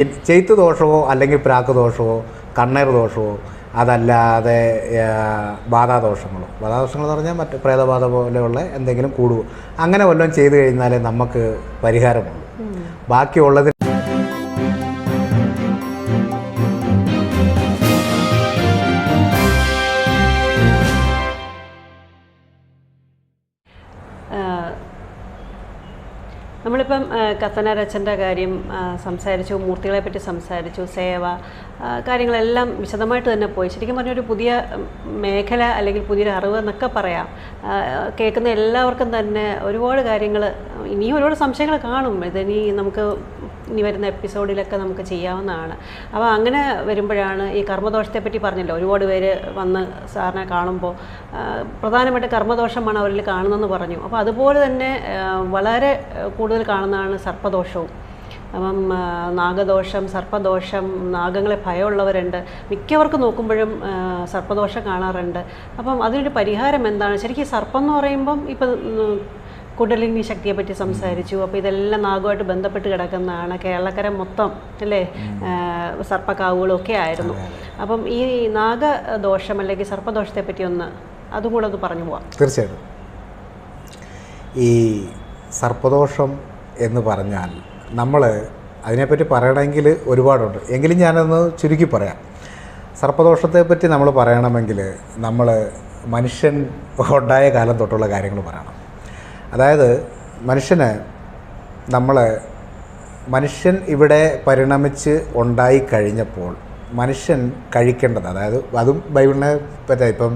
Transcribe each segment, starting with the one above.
ചെയ്ത്ത് ദോഷമോ അല്ലെങ്കിൽ പ്രാക്ക് ദോഷമോ കണ്ണേർ ദോഷമോ അതല്ലാതെ ബാധാദോഷങ്ങൾ എന്ന് പറഞ്ഞാൽ മറ്റ് പ്രേതബാധ പോലെയുള്ള എന്തെങ്കിലും കൂടുവോ അങ്ങനെ വല്ലതും ചെയ്തു കഴിഞ്ഞാലേ നമുക്ക് പരിഹാരമുള്ളൂ. ബാക്കിയുള്ളതിന് നമ്മളിപ്പം കത്തനാരച്ചൻ്റെ കാര്യം സംസാരിച്ചു, മൂർത്തികളെപ്പറ്റി സംസാരിച്ചു, സേവ കാര്യങ്ങളെല്ലാം വിശദമായിട്ട് തന്നെ പോയി. ശരിക്കും പറഞ്ഞൊരു പുതിയ മേഖല അല്ലെങ്കിൽ പുതിയൊരു അറിവ് എന്നൊക്കെ പറയാം. കേൾക്കുന്ന എല്ലാവർക്കും തന്നെ ഒരുപാട് കാര്യങ്ങൾ, ഇനിയും ഒരുപാട് സംശയങ്ങൾ കാണും. ഇതിനി നമുക്ക് ഇനി വരുന്ന എപ്പിസോഡിലൊക്കെ നമുക്ക് ചെയ്യാവുന്നതാണ്. അപ്പോൾ അങ്ങനെ വരുമ്പോഴാണ് ഈ കർമ്മദോഷത്തെപ്പറ്റി പറഞ്ഞല്ലോ, ഒരുപാട് പേര് വന്ന് സാറിനെ കാണുമ്പോൾ പ്രധാനമായിട്ട് കർമ്മദോഷമാണ് അവരിൽ കാണുന്നതെന്ന് പറഞ്ഞു. അപ്പോൾ അതുപോലെ തന്നെ വളരെ കൂടുതൽ കാണുന്നതാണ് സർപ്പദോഷവും. അപ്പം നാഗദോഷം, സർപ്പദോഷം, നാഗങ്ങളെ ഭയമുള്ളവരുണ്ട്. മിക്കവർക്കും നോക്കുമ്പോഴും സർപ്പദോഷം കാണാറുണ്ട്. അപ്പം അതിനൊരു പരിഹാരം എന്താണ്? ശരിക്കും സർപ്പം എന്ന് പറയുമ്പം ഇപ്പം കുണ്ടലിനി ശക്തിയെപ്പറ്റി സംസാരിച്ചു. അപ്പോൾ ഇതെല്ലാം നാഗമായിട്ട് ബന്ധപ്പെട്ട് കിടക്കുന്നതാണ്. കേരളക്കര മൊത്തം അല്ലേ സർപ്പക്കാവുകളും ഒക്കെ ആയിരുന്നു. അപ്പം ഈ നാഗദോഷം അല്ലെങ്കിൽ സർപ്പദോഷത്തെ പറ്റി അതും കൂടെ ഒന്ന് പറഞ്ഞു പോവാം. തീർച്ചയായിട്ടും. ഈ സർപ്പദോഷം എന്ന് പറഞ്ഞാൽ നമ്മൾ അതിനെപ്പറ്റി പറയണമെങ്കിൽ ഒരുപാടുണ്ട്. എങ്കിലും ഞാനൊന്ന് ചുരുക്കി പറയാം. സർപ്പദോഷത്തെപ്പറ്റി നമ്മൾ പറയണമെങ്കിൽ നമ്മൾ മനുഷ്യൻ ഉണ്ടായ കാലം തൊട്ടുള്ള കാര്യങ്ങൾ പറയണം. അതായത് മനുഷ്യൻ ഇവിടെ പരിണമിച്ച് ഉണ്ടായി കഴിഞ്ഞപ്പോൾ മനുഷ്യൻ കഴിക്കേണ്ടത്, അതായത് അതും ബൈബിളിനെ പറ്റി, ഇപ്പം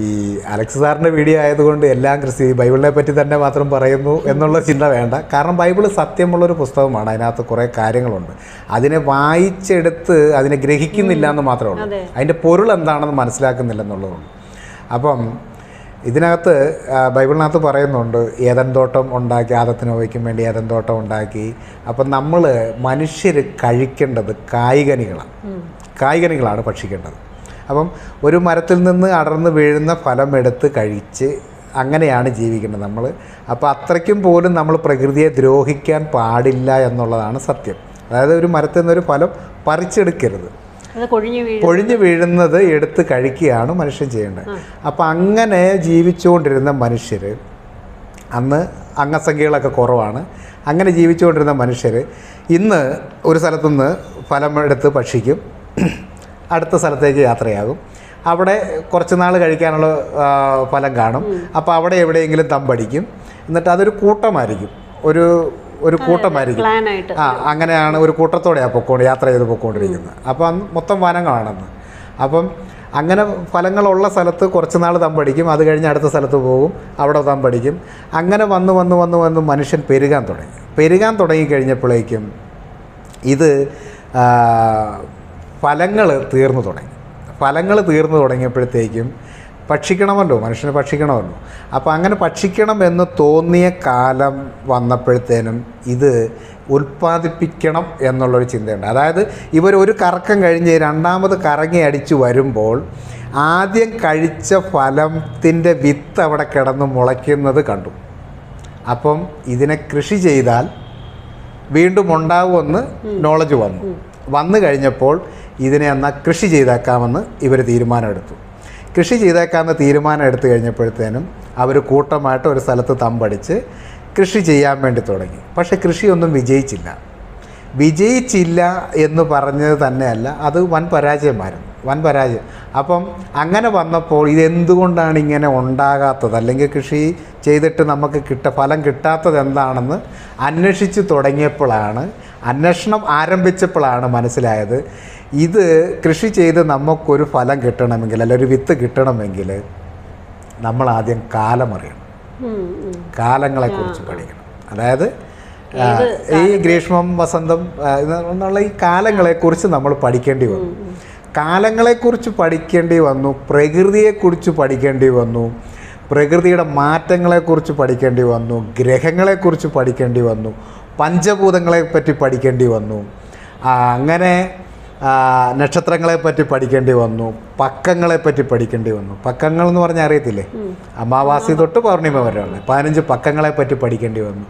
ഈ അലക്സ് സാറിൻ്റെ വീഡിയോ ആയതുകൊണ്ട് എല്ലാം ബൈബിളിനെ പറ്റി തന്നെ മാത്രം പറയുന്നു എന്നുള്ള ചിന്ത വേണ്ട. കാരണം ബൈബിൾ സത്യമുള്ളൊരു പുസ്തകമാണ്. അതിനകത്ത് കുറേ കാര്യങ്ങളുണ്ട്. അതിനെ വായിച്ചെടുത്ത് അതിനെ ഗ്രഹിക്കുന്നില്ല എന്ന് മാത്രമേ ഉള്ളൂ. അതിൻ്റെ പൊരുൾ എന്താണെന്ന് മനസ്സിലാക്കുന്നില്ല എന്നുള്ളതുള്ളൂ. അപ്പം ഇതിനകത്ത് ബൈബിളിനകത്ത് പറയുന്നുണ്ട്, ഏദൻ തോട്ടം ഉണ്ടാക്കി, ആദത്തിന് ഹവ്വയ്ക്കും വേണ്ടി ഏദൻ തോട്ടം ഉണ്ടാക്കി. അപ്പം നമ്മൾ മനുഷ്യർ കഴിക്കേണ്ടത് കായ്കനികളാണ് ഭക്ഷിക്കേണ്ടത്. അപ്പം ഒരു മരത്തിൽ നിന്ന് അടർന്ന് വീഴുന്ന ഫലം എടുത്ത് കഴിച്ച് അങ്ങനെയാണ് ജീവിക്കേണ്ടത് നമ്മൾ. അപ്പോൾ അത്രയ്ക്കും പോലും നമ്മൾ പ്രകൃതിയെ ദ്രോഹിക്കാൻ പാടില്ല എന്നുള്ളതാണ് സത്യം. അതായത് ഒരു മരത്തിൽ നിന്നൊരു ഫലം പറിച്ചെടുക്കരുത്, കൊഴിഞ്ഞു വീഴുന്നത് എടുത്ത് കഴിക്കുകയാണ് മനുഷ്യൻ ചെയ്യേണ്ടത്. അപ്പം അങ്ങനെ ജീവിച്ചുകൊണ്ടിരുന്ന മനുഷ്യർ, അന്ന് അംഗസംഖ്യകളൊക്കെ കുറവാണ്, അങ്ങനെ ജീവിച്ചുകൊണ്ടിരുന്ന മനുഷ്യർ ഇന്ന് ഒരു സ്ഥലത്തുനിന്ന് ഫലം എടുത്ത് ഭക്ഷിക്കും, അടുത്ത സ്ഥലത്തേക്ക് യാത്രയാകും. അവിടെ കുറച്ച് നാൾ കഴിക്കാനുള്ള ഫലം കാണും. അപ്പോൾ അവിടെ എവിടെയെങ്കിലും തമ്പടിക്കും. എന്നിട്ട് അതൊരു കൂട്ടമായിരിക്കും, ഒരു കൂട്ടമായിരിക്കും. അങ്ങനെയാണ് ഒരു കൂട്ടത്തോടെയാണ് യാത്ര ചെയ്ത് പൊയ്ക്കൊണ്ടിരിക്കുന്നത്. അപ്പം അന്ന് മൊത്തം വനങ്ങളാണെന്ന്. അപ്പം അങ്ങനെ ഫലങ്ങളുള്ള സ്ഥലത്ത് കുറച്ച് നാൾ തമ്പടിക്കും, അത് കഴിഞ്ഞ് അടുത്ത സ്ഥലത്ത് പോകും, അവിടെ തമ്പടിക്കും. അങ്ങനെ വന്ന് മനുഷ്യൻ പെരുകാൻ തുടങ്ങിക്കഴിഞ്ഞപ്പോഴേക്കും ഇത് ഫലങ്ങൾ തീർന്നു തുടങ്ങിയപ്പോഴത്തേക്കും മനുഷ്യന് ഭക്ഷിക്കണമല്ലോ. അപ്പോൾ അങ്ങനെ ഭക്ഷിക്കണം എന്ന് തോന്നിയ കാലം വന്നപ്പോഴത്തേനും ഇത് ഉൽപ്പാദിപ്പിക്കണം എന്നുള്ളൊരു ചിന്തയുണ്ട്. അതായത് ഒരു കറക്കം കഴിഞ്ഞ് രണ്ടാമത് കറങ്ങി അടിച്ചു വരുമ്പോൾ ആദ്യം കഴിച്ച ഫലത്തിൻ്റെ വിത്ത് അവിടെ കിടന്ന് മുളയ്ക്കുന്നത് കണ്ടു. അപ്പം ഇതിനെ കൃഷി ചെയ്താൽ വീണ്ടും ഉണ്ടാവുമെന്ന് നോളജ് വന്നു കഴിഞ്ഞപ്പോൾ ഇതിനെ എന്നാൽ കൃഷി ചെയ്തേക്കാമെന്ന് ഇവർ തീരുമാനമെടുത്തു. കൃഷി ചെയ്തേക്കാമെന്ന് തീരുമാനം എടുത്തു കഴിഞ്ഞപ്പോഴത്തേനും അവർ കൂട്ടമായിട്ട് ഒരു സ്ഥലത്ത് തമ്പടിച്ച് കൃഷി ചെയ്യാൻ വേണ്ടി തുടങ്ങി. പക്ഷേ കൃഷിയൊന്നും വിജയിച്ചില്ല എന്ന് പറഞ്ഞത് തന്നെയല്ല, അത് വൻ പരാജയം. അപ്പം അങ്ങനെ വന്നപ്പോൾ ഇതെന്തുകൊണ്ടാണ് ഇങ്ങനെ ഉണ്ടാകാത്തത്, അല്ലെങ്കിൽ കൃഷി ചെയ്തിട്ട് നമുക്ക് ഫലം കിട്ടാത്തത് എന്താണെന്ന് അന്വേഷണം ആരംഭിച്ചപ്പോഴാണ് മനസ്സിലായത്, ഇത് കൃഷി ചെയ്ത് നമുക്കൊരു ഫലം കിട്ടണമെങ്കിൽ, അല്ലെങ്കിൽ ഒരു വിത്ത് കിട്ടണമെങ്കിൽ നമ്മൾ ആദ്യം കാലങ്ങളെക്കുറിച്ച് പഠിക്കണം. അതായത് ഈ ഗ്രീഷ്മം, വസന്തം എന്നുള്ള ഈ കാലങ്ങളെക്കുറിച്ച് നമ്മൾ പഠിക്കേണ്ടി വന്നു. പ്രകൃതിയെക്കുറിച്ച് പഠിക്കേണ്ടി വന്നു, പ്രകൃതിയുടെ മാറ്റങ്ങളെക്കുറിച്ച് പഠിക്കേണ്ടി വന്നു, ഗ്രഹങ്ങളെക്കുറിച്ച് പഠിക്കേണ്ടി വന്നു, പഞ്ചഭൂതങ്ങളെപ്പറ്റി പഠിക്കേണ്ടി വന്നു. അങ്ങനെ നക്ഷത്രങ്ങളെപ്പറ്റി പഠിക്കേണ്ടി വന്നു, പക്കങ്ങളെപ്പറ്റി പഠിക്കേണ്ടി വന്നു. പക്കങ്ങൾ എന്ന് പറഞ്ഞാൽ അറിയത്തില്ലേ, അമാവാസി തൊട്ട് പൗർണിമ വരെയുള്ള 15 പക്കങ്ങളെപ്പറ്റി പഠിക്കേണ്ടി വന്നു.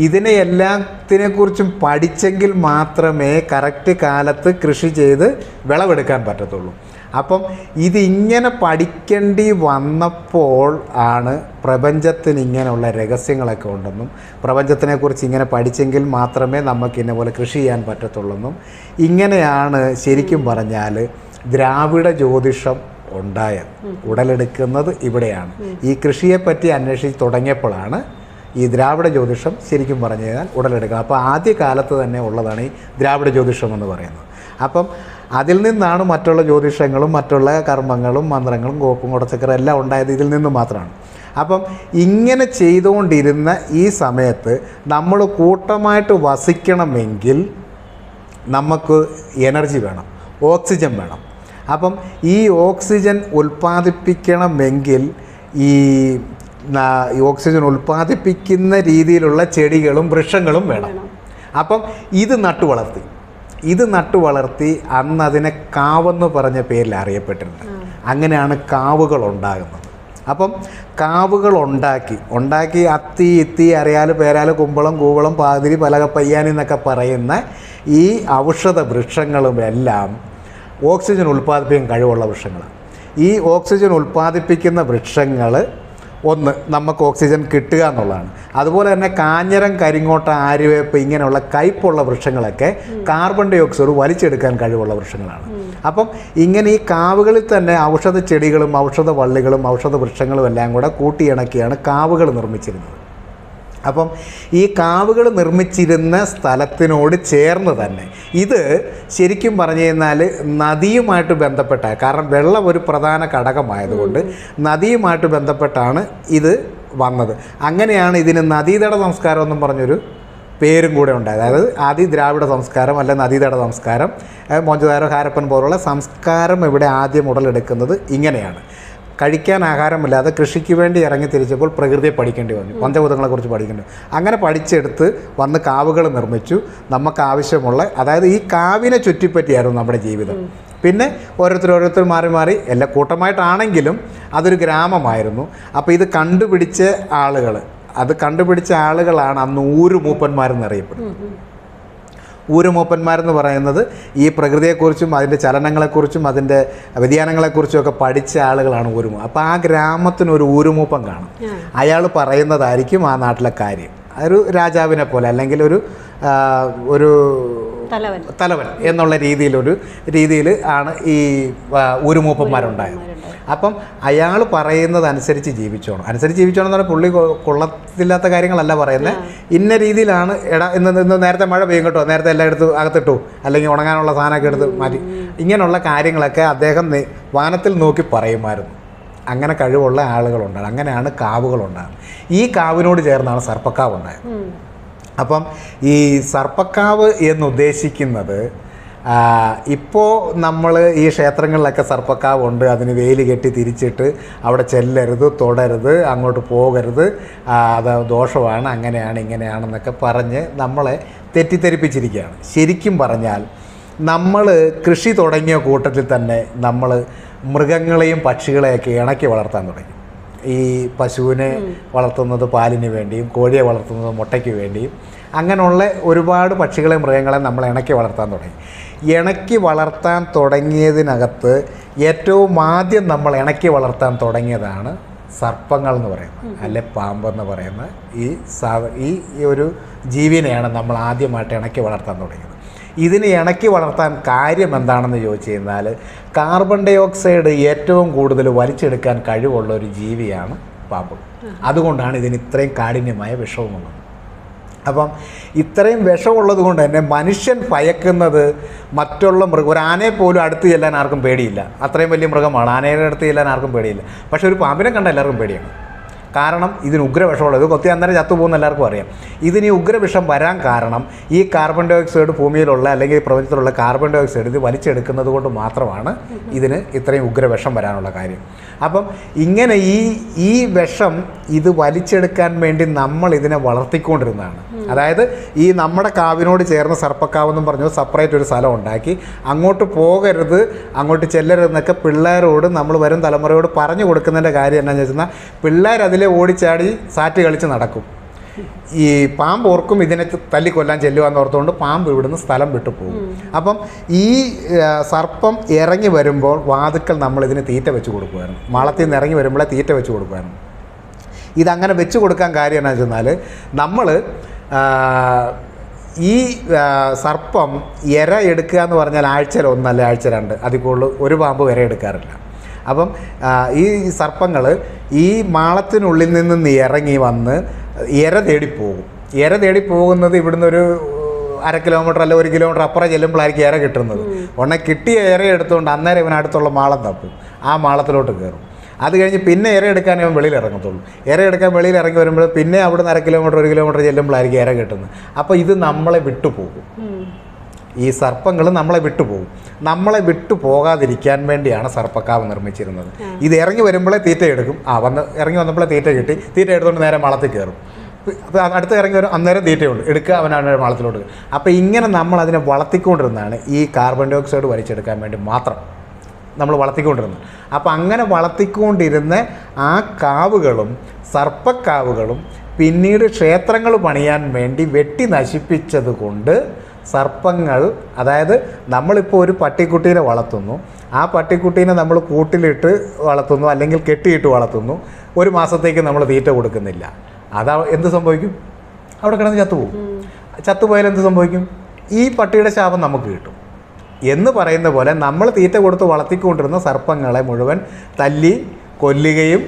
ഇതിനെ എല്ലാത്തിനെക്കുറിച്ചും പഠിച്ചെങ്കിൽ മാത്രമേ കറക്റ്റ് കാലത്ത് കൃഷി ചെയ്ത് വിളവെടുക്കാൻ പറ്റത്തുള്ളൂ. അപ്പം ഇതിങ്ങനെ പഠിക്കേണ്ടി വന്നപ്പോൾ ആണ് പ്രപഞ്ചത്തിന് ഇങ്ങനെയുള്ള രഹസ്യങ്ങളൊക്കെ ഉണ്ടെന്നും പ്രപഞ്ചത്തിനെക്കുറിച്ച് ഇങ്ങനെ പഠിച്ചെങ്കിൽ മാത്രമേ നമുക്ക് ഇന്ന പോലെ കൃഷി ചെയ്യാൻ പറ്റത്തുള്ളെന്നും ഇങ്ങനെയാണ് ശരിക്കും പറഞ്ഞാൽ ദ്രാവിഡ ജ്യോതിഷം ഉണ്ടായത്. ഉടലെടുക്കുന്നത് ഇവിടെയാണ്. ഈ കൃഷിയെപ്പറ്റി അന്വേഷിച്ച് തുടങ്ങിയപ്പോഴാണ് ഈ ദ്രാവിഡ ജ്യോതിഷം ശരിക്കും പറഞ്ഞു കഴിഞ്ഞാൽ ഉടലെടുക്കുക. അപ്പോൾ ആദ്യകാലത്ത് തന്നെ ഉള്ളതാണ് ഈ ദ്രാവിഡ ജ്യോതിഷം എന്ന് പറയുന്നത്. അപ്പം അതിൽ നിന്നാണ് മറ്റുള്ള ജ്യോതിഷങ്ങളും മറ്റുള്ള കർമ്മങ്ങളും മന്ത്രങ്ങളും കോപ്പും കുടച്ചക്കറും എല്ലാം ഉണ്ടായത് ഇതിൽ നിന്ന് മാത്രമാണ്. അപ്പം ഇങ്ങനെ ചെയ്തുകൊണ്ടിരുന്ന ഈ സമയത്ത് നമ്മൾ കൂട്ടമായിട്ട് വസിക്കണമെങ്കിൽ നമുക്ക് എനർജി വേണം, ഓക്സിജൻ വേണം. അപ്പം ഈ ഓക്സിജൻ ഉൽപ്പാദിപ്പിക്കണമെങ്കിൽ ഈ ഓക്സിജൻ ഉൽപ്പാദിപ്പിക്കുന്ന രീതിയിലുള്ള ചെടികളും വൃക്ഷങ്ങളും വേണം. അപ്പം ഇത് നട്ടു വളർത്തി അന്ന് അതിനെ കാവെന്ന് പറഞ്ഞ പേരിൽ അറിയപ്പെട്ടിട്ടുണ്ട്. അങ്ങനെയാണ് കാവുകൾ ഉണ്ടാകുന്നത്. അപ്പം കാവുകൾ ഉണ്ടാക്കി അത്തി ഇത്തി അരയാൽ പേരാൽ കുമ്പളം കൂവളം പാതിരി പലക പയ്യാനി എന്നൊക്കെ പറയുന്ന ഈ ഔഷധ വൃക്ഷങ്ങളും എല്ലാം ഓക്സിജൻ ഉൽപ്പാദിപ്പിക്കാൻ കഴിവുള്ള വൃക്ഷങ്ങളാണ്. ഈ ഓക്സിജൻ ഉൽപ്പാദിപ്പിക്കുന്ന വൃക്ഷങ്ങൾ ഒന്ന് നമുക്ക് ഓക്സിജൻ കിട്ടുക എന്നുള്ളതാണ്. അതുപോലെ തന്നെ കാഞ്ഞിരം, കരിങ്ങോട്ട, ആര്യവേപ്പ് ഇങ്ങനെയുള്ള കയ്പുള്ള വൃക്ഷങ്ങളൊക്കെ കാർബൺ ഡൈ ഓക്സൈഡ് വലിച്ചെടുക്കാൻ കഴിവുള്ള വൃക്ഷങ്ങളാണ്. അപ്പം ഇങ്ങനെ ഈ കാവുകളിൽ തന്നെ ഔഷധ ചെടികളും ഔഷധ വള്ളികളും ഔഷധ വൃക്ഷങ്ങളും എല്ലാം കൂടെ കൂട്ടിയിണക്കിയാണ് കാവുകൾ നിർമ്മിച്ചിരുന്നത്. അപ്പം ഈ കാവുകൾ നിർമ്മിച്ചിരുന്ന സ്ഥലത്തിനോട് ചേർന്ന് തന്നെ ഇത് ശരിക്കും പറഞ്ഞു കഴിഞ്ഞാൽ നദിയുമായിട്ട് ബന്ധപ്പെട്ട, കാരണം വെള്ളം ഒരു പ്രധാന ഘടകമായതുകൊണ്ട് നദിയുമായിട്ട് ബന്ധപ്പെട്ടാണ് ഇത് വന്നത്. അങ്ങനെയാണ് ഇതിന് നദീതട സംസ്കാരം എന്നും പറഞ്ഞൊരു പേരും കൂടെ ഉണ്ടായത്. അതായത് ആദി ദ്രാവിഡ സംസ്കാരം അല്ല നദീതട സംസ്കാരം, മോഞ്ചദാരോ ഹാരപ്പൻ പോലുള്ള സംസ്കാരം ഇവിടെ ആദ്യം ഉടലെടുക്കുന്നത് ഇങ്ങനെയാണ്. കഴിക്കാൻ ആഹാരമില്ലാതെ കൃഷിക്ക് വേണ്ടി ഇറങ്ങി തിരിച്ചപ്പോൾ പ്രകൃതിയെ പഠിക്കേണ്ടി വന്നു, പഞ്ചഭൂതങ്ങളെക്കുറിച്ച് പഠിക്കേണ്ടി വന്നു. അങ്ങനെ പഠിച്ചെടുത്ത് വന്ന് കാവുകൾ നിർമ്മിച്ചു. നമുക്ക് ആവശ്യമുള്ള, അതായത് ഈ കാവിനെ ചുറ്റിപ്പറ്റിയായിരുന്നു നമ്മുടെ ജീവിതം. പിന്നെ ഓരോരുത്തർ മാറി മാറി എല്ലാ കൂട്ടമായിട്ടാണെങ്കിലും അതൊരു ഗ്രാമമായിരുന്നു. അപ്പോൾ ഇത് കണ്ടുപിടിച്ച ആളുകളാണ് അന്ന് ഊരുമൂപ്പന്മാരെന്ന് അറിയപ്പെടുന്നത്. ഊരുമൂപ്പന്മാരെന്ന് പറയുന്നത് ഈ പ്രകൃതിയെക്കുറിച്ചും അതിൻ്റെ ചലനങ്ങളെക്കുറിച്ചും അതിൻ്റെ വ്യതിയാനങ്ങളെക്കുറിച്ചും ഒക്കെ പഠിച്ച ആളുകളാണ് ഊരുമൂ. അപ്പോൾ ആ ഗ്രാമത്തിനൊരു ഊരുമൂപ്പൻ കാണും. അയാൾ പറയുന്നതായിരിക്കും ആ നാട്ടിലെ കാര്യം. ഒരു രാജാവിനെ പോലെ അല്ലെങ്കിൽ ഒരു തലവൻ എന്നുള്ള രീതിയിൽ ആണ് ഈ ഊരുമൂപ്പന്മാരുണ്ടായത്. അപ്പം അയാൾ പറയുന്നതനുസരിച്ച് ജീവിച്ചോണം എന്ന് പറഞ്ഞാൽ പുള്ളി കൊള്ളത്തില്ലാത്ത കാര്യങ്ങളല്ല പറയുന്നത്. ഇന്ന രീതിയിലാണ് ഇന്ന് നേരത്തെ മഴ പെയ്യും കേട്ടോ, നേരത്തെ എല്ലാം എടുത്ത് അകത്തിട്ടു, അല്ലെങ്കിൽ ഉണങ്ങാനുള്ള സാധനമൊക്കെ എടുത്ത് മാറ്റി, ഇങ്ങനെയുള്ള കാര്യങ്ങളൊക്കെ അദ്ദേഹം വാനത്തിൽ നോക്കി പറയുമായിരുന്നു. അങ്ങനെ കഴിവുള്ള ആളുകളുണ്ടാകും. അങ്ങനെയാണ് കാവുകളുണ്ടാകുന്നത്. ഈ കാവിനോട് ചേർന്നാണ് സർപ്പക്കാവ് ഉണ്ടായത്. അപ്പം ഈ സർപ്പക്കാവ് എന്നുദ്ദേശിക്കുന്നത് ഇപ്പോൾ നമ്മൾ ഈ ക്ഷേത്രങ്ങളിലൊക്കെ സർപ്പക്കാവുണ്ട്, അതിന് വേലി കെട്ടി തിരിച്ചിട്ട് അവിടെ ചെല്ലരുത്, തൊടരുത്, അങ്ങോട്ട് പോകരുത്, അത് ദോഷമാണ്, അങ്ങനെയാണ് ഇങ്ങനെയാണെന്നൊക്കെ പറഞ്ഞ് നമ്മളെ തെറ്റിദ്ധരിപ്പിച്ചിരിക്കുകയാണ്. ശരിക്കും പറഞ്ഞാൽ നമ്മൾ കൃഷി തുടങ്ങിയ കൂട്ടത്തിൽ തന്നെ നമ്മൾ മൃഗങ്ങളെയും പക്ഷികളെയൊക്കെ ഇണക്കി വളർത്താൻ തുടങ്ങി. ഈ പശുവിനെ വളർത്തുന്നത് പാലിന് വേണ്ടിയും കോഴിയെ വളർത്തുന്നത് മുട്ടയ്ക്ക് വേണ്ടിയും അങ്ങനെയുള്ള ഒരുപാട് പക്ഷികളെയും മൃഗങ്ങളെയും നമ്മൾ ഇണക്കി വളർത്താൻ തുടങ്ങി. ഇണക്കി വളർത്താൻ തുടങ്ങിയതിനകത്ത് ഏറ്റവും ആദ്യം നമ്മൾ ഇണക്കി വളർത്താൻ തുടങ്ങിയതാണ് സർപ്പങ്ങൾ എന്ന് പറയുന്നത്, അല്ലെ പാമ്പെന്ന് പറയുന്ന ഈ ഒരു ജീവിനെയാണ് നമ്മൾ ആദ്യമായിട്ട് ഇണക്കി വളർത്താൻ തുടങ്ങിയത്. ഇതിനെ ഇണക്കി വളർത്താൻ കാര്യം എന്താണെന്ന് ചോദിച്ചു കഴിഞ്ഞാൽ കാർബൺ ഡൈ ഓക്സൈഡ് ഏറ്റവും കൂടുതൽ വലിച്ചെടുക്കാൻ കഴിവുള്ള ഒരു ജീവിയാണ് പാമ്പ്. അതുകൊണ്ടാണ് ഇതിന് ഇത്രയും കാഠിന്യമായ വിഷവുമുള്ളത്. അപ്പം ഇത്രയും വിഷമുള്ളത് കൊണ്ട് തന്നെ മനുഷ്യൻ ഭയക്കുന്നത് മറ്റുള്ള ഒരു ആനയെ പോലും അടുത്ത് ചെല്ലാൻ ആർക്കും പേടിയില്ല. അത്രയും വലിയ മൃഗമാണ്, ആനയുടെ അടുത്ത് ചെല്ലാൻ ആർക്കും പേടിയില്ല. പക്ഷേ ഒരു പാമ്പിനെ കണ്ട എല്ലാവർക്കും പേടിയാണ്. കാരണം ഇതിന് ഉഗ്രവിഷമുള്ളത്, ഇത് കൊത്തി അന്നേരം ചത്തുപോകുന്ന എല്ലാവർക്കും അറിയാം. ഇതിന് ഈ ഉഗ്രവിഷം വരാൻ കാരണം ഈ കാർബൺ ഡൈ ഓക്സൈഡ് ഭൂമിയിലുള്ള അല്ലെങ്കിൽ പ്രപഞ്ചത്തിലുള്ള കാർബൺ ഡൈ ഓക്സൈഡ് ഇത് വലിച്ചെടുക്കുന്നത് കൊണ്ട് മാത്രമാണ് ഇതിന് ഇത്രയും ഉഗ്രവിഷം വരാനുള്ള കാര്യം. അപ്പം ഇങ്ങനെ ഈ വിഷം ഇത് വലിച്ചെടുക്കാൻ വേണ്ടി നമ്മൾ ഇതിനെ വളർത്തിക്കൊണ്ടിരുന്നതാണ്. അതായത് ഈ നമ്മുടെ കാവിനോട് ചേർന്ന് സർപ്പക്കാവെന്നും പറഞ്ഞു സെപ്പറേറ്റ് ഒരു സ്ഥലം ഉണ്ടാക്കി, അങ്ങോട്ട് പോകരുത്, അങ്ങോട്ട് ചെല്ലരുതെന്നൊക്കെ പിള്ളേരോട് നമ്മൾ വരും തലമുറയോട് പറഞ്ഞു കൊടുക്കുന്നതിൻ്റെ കാര്യം എന്താണെന്ന് വെച്ചാൽ പിള്ളേർ അതിലെ ഓടിച്ചാടി സാറ്റ് കളിച്ച് നടക്കും. ഈ പാമ്പ് ഓർക്കും ഇതിനെ തല്ലിക്കൊല്ലാൻ ചെല്ലുക ഓർത്തുകൊണ്ട് പാമ്പ് ഇവിടുന്ന് സ്ഥലം വിട്ടു പോകും. അപ്പം ഈ സർപ്പം ഇറങ്ങി വരുമ്പോൾ വാതുക്കൽ നമ്മളിതിന് തീറ്റ വെച്ച് കൊടുക്കുമായിരുന്നു. മാളത്തിൽ നിന്ന് ഇറങ്ങി വരുമ്പോഴേ തീറ്റ വെച്ച് കൊടുക്കുമായിരുന്നു. ഇതങ്ങനെ വെച്ച് കൊടുക്കാൻ കാര്യം എന്താണെന്ന് വെച്ചാൽ നമ്മൾ ഈ സർപ്പം ഇര എടുക്കുക എന്ന് പറഞ്ഞാൽ ആഴ്ചയിൽ 1 അല്ലെ ആഴ്ച 2 അതിൽ കൂടുതൽ ഒരു പാമ്പ് വരെ എടുക്കാറില്ല. അപ്പം ഈ സർപ്പങ്ങൾ ഈ മാളത്തിനുള്ളിൽ നിന്ന് ഇറങ്ങി വന്ന് ഇര തേടിപ്പോകും. ഇര തേടി പോകുന്നത് ഇവിടുന്ന് ഒരു 1/2 കിലോമീറ്റർ അല്ല 1 കിലോമീറ്റർ അപ്പുറം ചെല്ലുമ്പോഴായിരിക്കും ഇര കിട്ടുന്നത്. ഉടനെ കിട്ടിയ ഇര എടുത്തുകൊണ്ട് അന്നേരം ഇവനടുത്തുള്ള മാളം തപ്പും, ആ മാളത്തിലോട്ട് കയറും. അത് കഴിഞ്ഞ് പിന്നെ ഇര എടുക്കാൻ ഇവൻ വെളിയിൽ ഇറങ്ങത്തുള്ളൂ. ഇര എടുക്കാൻ വെളിയിൽ ഇറങ്ങി വരുമ്പോൾ പിന്നെ അവിടുന്ന് 1/2 കിലോമീറ്റർ 1 കിലോമീറ്റർ ചെല്ലുമ്പോഴായിരിക്കും ഇര കിട്ടുന്നത്. അപ്പോൾ ഇത് നമ്മളെ വിട്ടുപോകും. ഈ സർപ്പങ്ങൾ നമ്മളെ വിട്ടുപോകും. നമ്മളെ വിട്ടു പോകാതിരിക്കാൻ വേണ്ടിയാണ് സർപ്പക്കാവ് നിർമ്മിച്ചിരുന്നത്. ഇത് ഇറങ്ങി വരുമ്പോഴേ തീറ്റ എടുക്കും. ഇറങ്ങി വന്നപ്പോഴേ തീറ്റ കിട്ടി, തീറ്റ എടുത്തുകൊണ്ട് നേരെ മാളത്തിൽ കയറും. അപ്പോൾ അടുത്ത് ഇറങ്ങി വരും, അന്നേരം തീറ്റയുണ്ട്, എടുക്കുക, അവനാണ് മാളത്തിലോട്ട്. അപ്പോൾ ഇങ്ങനെ നമ്മൾ അതിനെ വളർത്തിക്കൊണ്ടിരുന്നതാണ് ഈ കാർബൺ ഡൈ ഓക്സൈഡ് വലിച്ചെടുക്കാൻ വേണ്ടി മാത്രം നമ്മൾ വളർത്തിക്കൊണ്ടിരുന്നത്. അപ്പോൾ അങ്ങനെ വളർത്തിക്കൊണ്ടിരുന്ന ആ കാവുകളും സർപ്പക്കാവുകളും പിന്നീട് ക്ഷേത്രങ്ങൾ പണിയാൻ വേണ്ടി വെട്ടി നശിപ്പിച്ചത് കൊണ്ട് സർപ്പങ്ങൾ, അതായത് നമ്മളിപ്പോൾ ഒരു പട്ടിക്കുട്ടീനെ വളർത്തുന്നു, ആ പട്ടിക്കുട്ടീനെ നമ്മൾ കൂട്ടിലിട്ട് വളർത്തുന്നു അല്ലെങ്കിൽ കെട്ടിയിട്ട് വളർത്തുന്നു, 1 മാസത്തേക്ക് നമ്മൾ തീറ്റ കൊടുക്കുന്നില്ല. എന്ത് സംഭവിക്കും? അവിടെ കിടന്ന് ചത്തുപോകും. ചത്തുപോയാൽ എന്ത് സംഭവിക്കും? ഈ പട്ടിയുടെ ശാപം നമുക്ക് കിട്ടും എന്ന് പറയുന്ന പോലെ നമ്മൾ തീറ്റ കൊടുത്ത് വളർത്തിക്കൊണ്ടിരുന്ന സർപ്പങ്ങളെ മുഴുവൻ തല്ലി കൊല്ലുകയും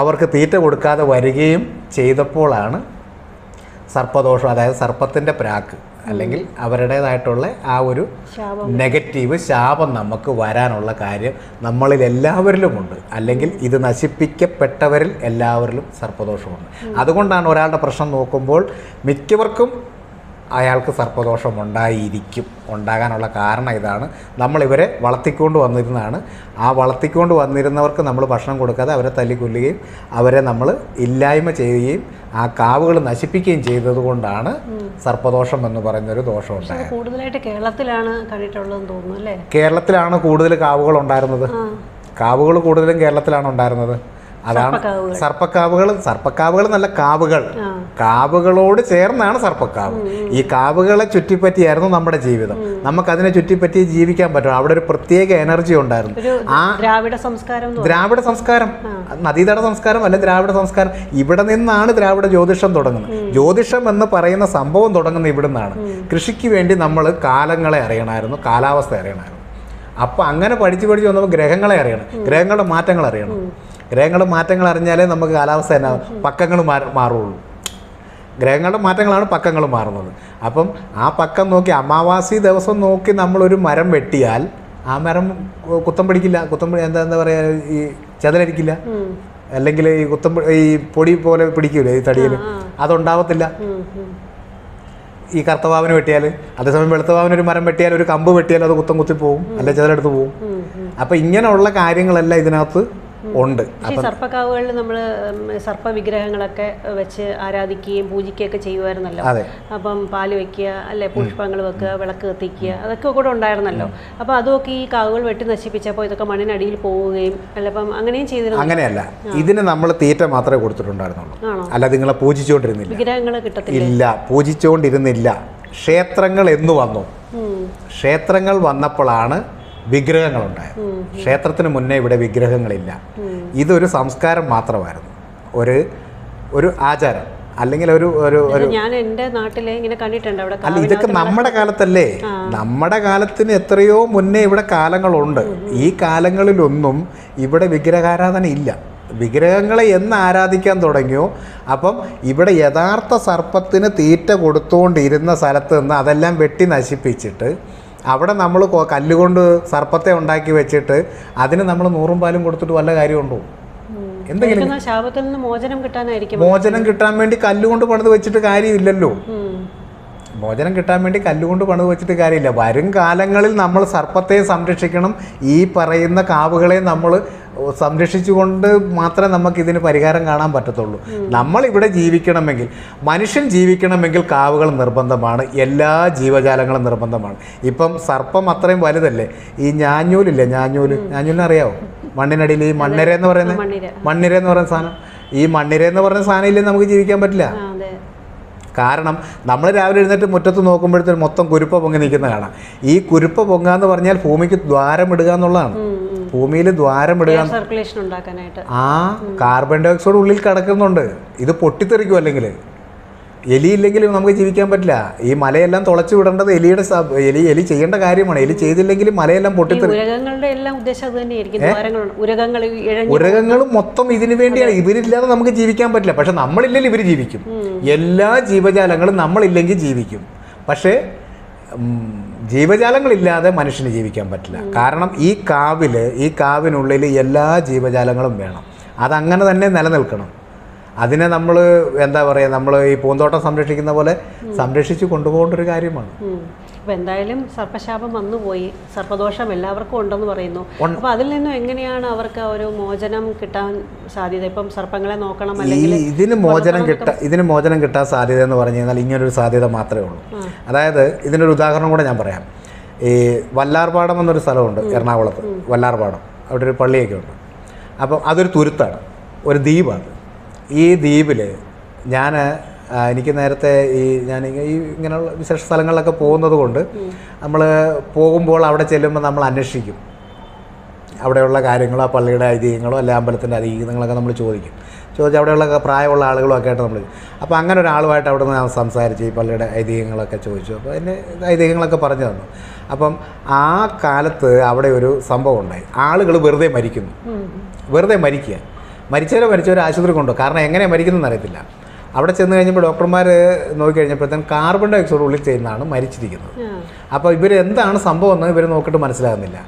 അവർക്ക് തീറ്റ കൊടുക്കാതെ വരികയും ചെയ്തപ്പോഴാണ് സർപ്പദോഷം, അതായത് സർപ്പത്തിൻ്റെ പ്രാക്ക് അല്ലെങ്കിൽ അവരുടേതായിട്ടുള്ള ആ ഒരു നെഗറ്റീവ് ശാപം നമുക്ക് വരാനുള്ള കാര്യം നമ്മളിൽ എല്ലാവരിലുമുണ്ട്. അല്ലെങ്കിൽ ഇത് നശിപ്പിക്കപ്പെട്ടവരിൽ എല്ലാവരിലും സർപ്പദോഷമുണ്ട്. അതുകൊണ്ടാണ് ഒരാളുടെ പ്രശ്നം നോക്കുമ്പോൾ മിക്കവർക്കും അയാൾക്ക് സർപ്പദോഷം ഉണ്ടാകാനുള്ള കാരണം ഇതാണ്. നമ്മളിവരെ വളർത്തിക്കൊണ്ട് വന്നിരുന്നതാണ്. ആ വളർത്തിക്കൊണ്ട് വന്നിരുന്നവർക്ക് നമ്മൾ ഭക്ഷണം കൊടുക്കാതെ അവരെ തല്ലിക്കൊല്ലുകയും അവരെ നമ്മൾ ഇല്ലായ്മ ചെയ്യുകയും ആ കാവുകൾ നശിപ്പിക്കുകയും ചെയ്തതുകൊണ്ടാണ് സർപ്പദോഷം എന്ന് പറയുന്നൊരു ദോഷം ഉണ്ടായത്. കൂടുതലായിട്ട് കേരളത്തിലാണ് കണ്ടിട്ടുള്ളതെന്ന് തോന്നുന്നു അല്ലേ? കേരളത്തിലാണ് കൂടുതൽ കാവുകൾ ഉണ്ടായിരുന്നത്. കാവുകൾ കൂടുതലും കേരളത്തിലാണ് ഉണ്ടായിരുന്നത്. അതാണ് സർപ്പക്കാവുകൾ നല്ല കാവുകളോട് ചേർന്നാണ് സർപ്പക്കാവ്. ഈ കാവുകളെ ചുറ്റിപ്പറ്റിയായിരുന്നു നമ്മുടെ ജീവിതം. നമുക്കതിനെ ചുറ്റിപ്പറ്റി ജീവിക്കാൻ പറ്റും. അവിടെ ഒരു പ്രത്യേക എനർജി ഉണ്ടായിരുന്നു. ആ ദ്രാവിഡ സംസ്കാരം, നദീതട സംസ്കാരം അല്ല, ദ്രാവിഡ സംസ്കാരം. ഇവിടെ നിന്നാണ് ദ്രാവിഡ ജ്യോതിഷം തുടങ്ങുന്നത്. ജ്യോതിഷം എന്ന് പറയുന്ന സംഭവം തുടങ്ങുന്നത് ഇവിടെ നിന്നാണ്. കൃഷിക്ക് വേണ്ടി നമ്മൾ കാലങ്ങളെ അറിയണമായിരുന്നു, കാലാവസ്ഥ അറിയണമായിരുന്നു. അപ്പോൾ അങ്ങനെ പഠിച്ച് വന്നപ്പോൾ ഗ്രഹങ്ങളെ അറിയണം, ഗ്രഹങ്ങളുടെ മാറ്റങ്ങൾ അറിയണം. ഗ്രഹങ്ങളുടെ മാറ്റങ്ങൾ അറിഞ്ഞാലേ നമുക്ക് കാലാവസ്ഥ തന്നെ പക്കങ്ങൾ മാറുള്ളൂ. ഗ്രഹങ്ങളുടെ മാറ്റങ്ങളാണ് പക്കങ്ങൾ മാറുന്നത്. അപ്പം ആ പക്കം നോക്കി അമാവാസി ദിവസം നോക്കി നമ്മളൊരു മരം വെട്ടിയാൽ ആ മരം കുത്തം പിടിക്കില്ല. എന്താ പറയുക, ഈ ചെതലരിക്കില്ല. അല്ലെങ്കിൽ ഈ പൊടി പോലെ പിടിക്കൂലേ ഈ തടിയിൽ, അതുണ്ടാവത്തില്ല. ഈ കറുത്തവാവിന് വെട്ടിയാൽ, അതേസമയം വെളുത്തവാവിനൊരു മരം വെട്ടിയാൽ, ഒരു കമ്പ് വെട്ടിയാൽ അത് കുത്തി പോവും, അല്ലെ ചെതലെടുത്ത് പോവും. അപ്പം ഇങ്ങനെയുള്ള കാര്യങ്ങളെല്ലാം ഇതിനകത്ത് ഉണ്ട്. സർപ്പക്കാവുകളിൽ നമ്മൾ സർപ്പ വിഗ്രഹങ്ങളൊക്കെ വെച്ച് ആരാധിക്കുകയും പൂജിക്കുകയൊക്കെ ചെയ്യുമായിരുന്നല്ലോ. അപ്പം പാല് വെക്കുക, അല്ലെ പുഷ്പങ്ങൾ വെക്കുക, വിളക്ക് കത്തിക്കുക, അതൊക്കെ കൂടെ ഉണ്ടായിരുന്നല്ലോ. അപ്പോൾ അതൊക്കെ ഈ കാവുകൾ വെട്ടി നശിപ്പിച്ചപ്പോൾ ഇതൊക്കെ മണ്ണിനടിയിൽ പോവുകയും അല്ല, അപ്പം അങ്ങനെയും ചെയ്തിരുന്നു. അങ്ങനെയല്ല, ഇതിന് നമ്മൾ തീറ്റ മാത്രമേ കൊടുത്തിട്ടുണ്ടായിരുന്നുള്ളൂ. അല്ല, നിങ്ങളെ പൂജിച്ചുകൊണ്ടിരുന്നില്ല. വിഗ്രഹങ്ങൾ കിട്ടത്തില്ല, പൂജിച്ചുകൊണ്ടിരുന്നില്ല. ക്ഷേത്രങ്ങൾ എന്ന് വന്നു. ക്ഷേത്രങ്ങൾ വന്നപ്പോഴാണ് വിഗ്രഹങ്ങളുണ്ടായത്. ക്ഷേത്രത്തിന് മുന്നേ ഇവിടെ വിഗ്രഹങ്ങളില്ല. ഇതൊരു സംസ്കാരം മാത്രമായിരുന്നു, ഒരു ആചാരം, അല്ലെങ്കിൽ ഞാൻ എൻ്റെ നാട്ടിലെ ഇങ്ങനെ കണ്ടിട്ടുണ്ട്. അവിടെ അല്ല, ഇതൊക്കെ നമ്മുടെ കാലത്തല്ലേ. നമ്മുടെ കാലത്തിന് എത്രയോ മുന്നേ ഇവിടെ കാലങ്ങളുണ്ട്. ഈ കാലങ്ങളിലൊന്നും ഇവിടെ വിഗ്രഹാരാധന ഇല്ല. വിഗ്രഹങ്ങളെ എന്ന് ആരാധിക്കാൻ തുടങ്ങിയോ അപ്പം ഇവിടെ യഥാർത്ഥ സർപ്പത്തിന് തീറ്റ കൊടുത്തുകൊണ്ടിരുന്ന സ്ഥലത്ത് നിന്ന് അതെല്ലാം വെട്ടി നശിപ്പിച്ചിട്ട് അവിടെ നമ്മൾ കല്ലുകൊണ്ട് സർപ്പത്തെ ഉണ്ടാക്കി വെച്ചിട്ട് അതിന് നമ്മൾ 100 പാലും കൊടുത്തിട്ട് വല്ല കാര്യമുണ്ടോ? എന്തെങ്കിലും മോചനം കിട്ടാൻ വേണ്ടി കല്ലുകൊണ്ട് പണിത് വെച്ചിട്ട് കാര്യമില്ലല്ലോ. മോചനം കിട്ടാൻ വേണ്ടി കല്ലുകൊണ്ട് പണിത് വെച്ചിട്ട് കാര്യമില്ല. വരും കാലങ്ങളിൽ നമ്മൾ സർപ്പത്തെ സംരക്ഷിക്കണം. ഈ പറയുന്ന കാവുകളെ നമ്മൾ സംരക്ഷിച്ചുകൊണ്ട് മാത്രമേ നമുക്ക് ഇതിന് പരിഹാരം കാണാൻ പറ്റത്തുള്ളൂ. നമ്മളിവിടെ ജീവിക്കണമെങ്കിൽ, മനുഷ്യൻ ജീവിക്കണമെങ്കിൽ കാവുകൾ നിർബന്ധമാണ്, എല്ലാ ജീവജാലങ്ങളും നിർബന്ധമാണ്. ഇപ്പം സർപ്പം അത്രയും വലുതല്ലേ. ഈ ഞാഞ്ഞൂലില്ലേ, ഞാഞ്ഞൂലിനെ അറിയാവോ? മണ്ണിനടിയിൽ ഈ മണ്ണിര എന്ന് പറയുന്നത്, മണ്ണിര എന്ന് പറയുന്ന സാധനം, ഈ മണ്ണിര എന്ന് പറയുന്ന സാധനം ഇല്ലേ നമുക്ക് ജീവിക്കാൻ പറ്റില്ല. കാരണം നമ്മൾ രാവിലെ എഴുന്നേറ്റ് മുറ്റത്ത് നോക്കുമ്പോഴത്തേക്കും മൊത്തം കുരുപ്പ പൊങ്ങി നിൽക്കുന്ന കാണാം. ഈ കുരുപ്പ പൊങ്ങുക എന്ന് പറഞ്ഞാൽ ഭൂമിക്ക് ദ്വാരം ഇടുക എന്നുള്ളതാണ്. ഭൂമിയിൽ ദ്വാരം ഇടുക, സർക്കുലേഷൻ ഉണ്ടാക്കാനായിട്ട്. കാർബൺ ഡൈ ഓക്സൈഡ് ഉള്ളിൽ കിടക്കുന്നുണ്ട്. ഇത് പൊട്ടിത്തെറിക്കും. അല്ലെങ്കിൽ എലിയില്ലെങ്കിൽ നമുക്ക് ജീവിക്കാൻ പറ്റില്ല. ഈ മലയെല്ലാം തുളച്ചു വിടേണ്ടത് എലി ചെയ്യേണ്ട കാര്യമാണ്. എലി ചെയ്തില്ലെങ്കിൽ മലയെല്ലാം പൊട്ടിത്തെറിക്കും. ഉരകങ്ങളും മൊത്തം ഇതിനു വേണ്ടിയാണ്. ഇവരില്ലാതെ നമുക്ക് ജീവിക്കാൻ പറ്റില്ല. പക്ഷെ നമ്മളില്ലെങ്കിൽ ഇവർ ജീവിക്കും. എല്ലാ ജീവജാലങ്ങളും നമ്മളില്ലെങ്കിൽ ജീവിക്കും. പക്ഷേ ജീവജാലങ്ങളില്ലാതെ മനുഷ്യന് ജീവിക്കാൻ പറ്റില്ല. കാരണം ഈ കാവിനുള്ളിൽ എല്ലാ ജീവജാലങ്ങളും വേണം. അതങ്ങനെ തന്നെ നിലനിൽക്കണം. അതിനെ നമ്മൾ എന്താ പറയുക, നമ്മൾ ഈ പൂന്തോട്ടം സംരക്ഷിക്കുന്ന പോലെ സംരക്ഷിച്ച് കൊണ്ടുപോകേണ്ട ഒരു കാര്യമാണ്. അപ്പോൾ എന്തായാലും സർപ്പശാപം വന്നുപോയി, സർപ്പദോഷം എല്ലാവർക്കും ഉണ്ടെന്ന് പറയുന്നു. അപ്പോൾ അതിൽ നിന്നും എങ്ങനെയാണ് അവർക്ക് ഒരു മോചനം കിട്ടാൻ സാധ്യത? ഇപ്പം സർപ്പങ്ങളെ നോക്കണം, അല്ലെങ്കിൽ ഇതിന് മോചനം കിട്ടാൻ സാധ്യത എന്ന് പറഞ്ഞു കഴിഞ്ഞാൽ ഇങ്ങനൊരു സാധ്യത മാത്രമേ ഉള്ളൂ. അതായത് ഇതിനൊരു ഉദാഹരണം കൂടെ ഞാൻ പറയാം. ഈ വല്ലാർപാടം എന്നൊരു സ്ഥലമുണ്ട് എറണാകുളത്ത്, വല്ലാർപാടം. അവിടെ ഒരു പള്ളിയൊക്കെ ഉണ്ട്. അപ്പം അതൊരു തുരുത്താണ്, ഒരു ദ്വീപാണ്. ഈ ദ്വീപിൽ എനിക്ക് നേരത്തെ ഞാൻ ഇങ്ങനെയുള്ള വിശേഷ സ്ഥലങ്ങളിലൊക്കെ പോകുന്നത് കൊണ്ട് നമ്മൾ പോകുമ്പോൾ അവിടെ ചെല്ലുമ്പോൾ നമ്മൾ അന്വേഷിക്കും അവിടെയുള്ള കാര്യങ്ങളോ, ആ പള്ളിയുടെ ഐതിഹ്യങ്ങളോ അല്ലെ അമ്പലത്തിൻ്റെ ഐതിഹ്യങ്ങളൊക്കെ നമ്മൾ ചോദിച്ച് അവിടെയുള്ള പ്രായമുള്ള ആളുകളൊക്കെ ആയിട്ട് നമ്മൾ. അപ്പോൾ അങ്ങനെ ഒരാളുമായിട്ട് അവിടെ നിന്ന് ഞാൻ സംസാരിച്ച് ഈ പള്ളിയുടെ ഐതിഹ്യങ്ങളൊക്കെ ചോദിച്ചു. അപ്പോൾ അതിൻ്റെ ഐതിഹ്യങ്ങളൊക്കെ പറഞ്ഞു തന്നു. അപ്പം ആ കാലത്ത് അവിടെ ഒരു സംഭവം ഉണ്ടായി. ആളുകൾ വെറുതെ മരിക്കുക. മരിച്ചവരെ ആശുപത്രി കൊണ്ടുപോകും. കാരണം എങ്ങനെയാണ് മരിക്കുന്നതെന്ന് അറിയത്തില്ല. അവിടെ ചെന്ന് കഴിഞ്ഞപ്പോൾ ഡോക്ടർമാർ നോക്കിക്കഴിഞ്ഞപ്പോഴത്തേക്കും കാർബൺ ഡൈ ഓക്സൈഡ് ഉള്ളിൽ ചെയ്യുന്നതാണ് മരിച്ചിരിക്കുന്നത്. അപ്പോൾ എന്താണ് സംഭവം എന്ന് ഇവർ നോക്കിയിട്ട് മനസ്സിലാകുന്നില്ല.